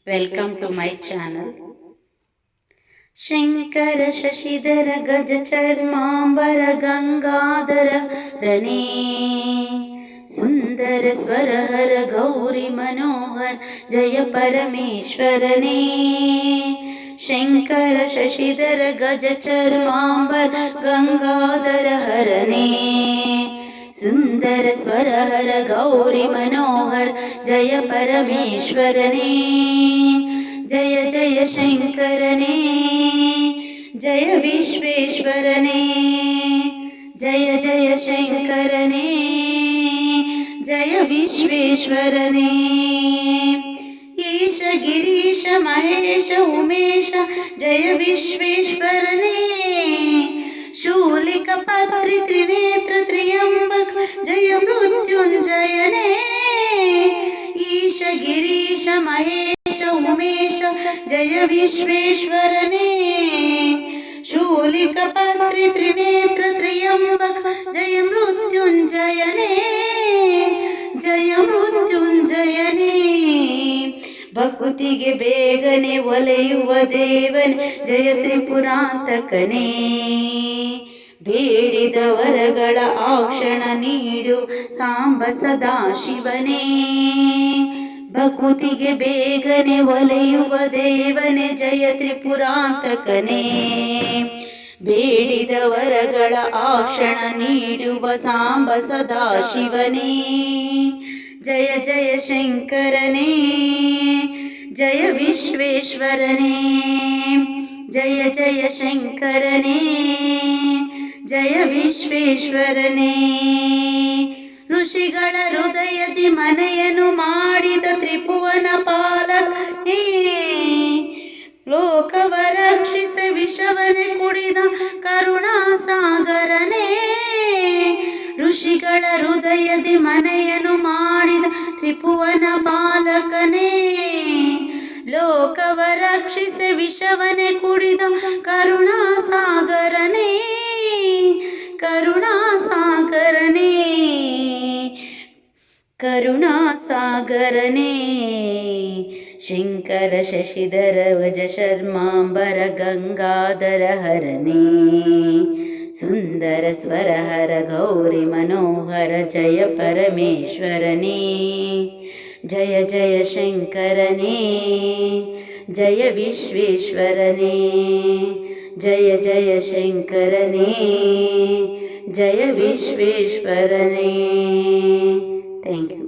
Welcome to my channel. Shankara Shashidhara ಗಜ ಚರ್ಮಾಂಬರ ಗಂಗಾಧರ ರನೇ, ಸುಂದರ ಸ್ವರಹರ ಗೌರಿ ಮನೋಹರ ಜಯ ಪರಮೇಶ್ವರನೇ. ಶಂಕರ ಶಶಿಧರ ಗಜ ಚರ್ಮಾಂಬರ ಗಂಗಾಧರ ಹರನೇ, ಸುಂದರ ಸ್ವರಹರ ಗೌರಿ ಮನೋಹರ ಜಯ ಪರಮೇಶ್ವರನೇ. ಜಯ ಜಯ ಶಂಕರನೇ, ಜಯ ವಿಶ್ವೇಶ್ವರನೇ. ಜಯ ಜಯ ಶಂಕರನೇ, ಜಯ ವಿಶ್ವೇಶ್ವರನೇ. ಈಶ ಗಿರೀಶ ಮಹೇಶ ಉಮೇಶ ಜಯ ವಿಶ್ವೇಶ್ವರನೇ. ಶೂಲಿಕ ಪತ್ರಿ ತ್ರಿನೇತ್ರ ತ್ರಿಯಂಬಕ ಜಯ ಮೃತ್ಯುಂಜಯನೇ. ಈಶ ಗಿರೀಶ ಮಹೇಶ ಉಮೇಶ ಜಯ ವಿಶ್ವೇಶ್ವರನೇ. ಶೂಲಿಕ ಪತ್ರಿ ತ್ರಿನೇತ್ರ ತ್ರಿಯಂಬಕ ಜಯ ಮೃತ್ಯುಂಜಯನೇ. ಜಯ ಮೃತ್ಯುಂಜಯನೇ. ಭಕುತಿಗೆ ಬೇಗನೆ ಒಲೆಯುವ ದೇವನೇ ಜಯ ತ್ರಿಪುರಾಂತಕನೇ. ಬೇಡಿದ ವರಗಳ ಆಕ್ಷಣ ನೀಡು ಸಾಂಬ ಸದಾಶಿವನೇ. ಭಕುತಿಗೆ ಬೇಗನೆ ಒಲೆಯುವ ದೇವನೇ ಜಯ ತ್ರಿಪುರಾಂತಕನೇ. ಬೇಡಿದ ವರಗಳ ಆಕ್ಷಣ ನೀಡುವ ಸಾಂಬ ಸದಾಶಿವನೇ. ಜಯ ಜಯ ಶಂಕರನೇ, ಜಯ ವಿಶ್ವೇಶ್ವರನೇ. ಜಯ ಜಯ ಶಂಕರನೇ, ಜಯ ವಿಶ್ವೇಶ್ವರನೇ. ಋಷಿಗಳ ಹೃದಯದಿ ಮನೆಯನ್ನು ಮಾಡಿದ ತ್ರಿಭುವನ ಪಾಲಕನೇ. ಲೋಕವ ರಕ್ಷಿಸ ವಿಷವನೆ ಕುಡಿದ ಕರುಣಾಸಾಗರನೇ. ಋಷಿಗಳ ಹೃದಯದಿ ಮನೆಯನ್ನು ಮಾಡಿದ ತ್ರಿಭುವನ ಪಾಲಕನೇ. ಲೋಕವ ರಕ್ಷಿಸ ವಿಷವನೆ ಕುಡಿದ ಕರುಣಾಸಾಗರನೇ. ಕರುಣಾಸಾಗರನೇ, ಕರುಣಾಸಾಗರನೇ. ಶಂಕರ ಶಶಿಧರ ಗಜ ಶರ್ಮಾಂಬರ ಗಂಗಾಧರ ಹರನೇ, ಸುಂದರ ಸ್ವರಹರ ಗೌರಿ ಮನೋಹರ ಜಯ ಪರಮೇಶ್ವರನೇ. ಜಯ ಜಯ ಶಂಕರನೇ, ಜಯ ವಿಶ್ವೇಶ್ವರನೇ. ಜಯ ಜಯ ಶಂಕರನೇ, ಜಯ ವಿಶ್ವೇಶ್ವರನೇ. Thank you.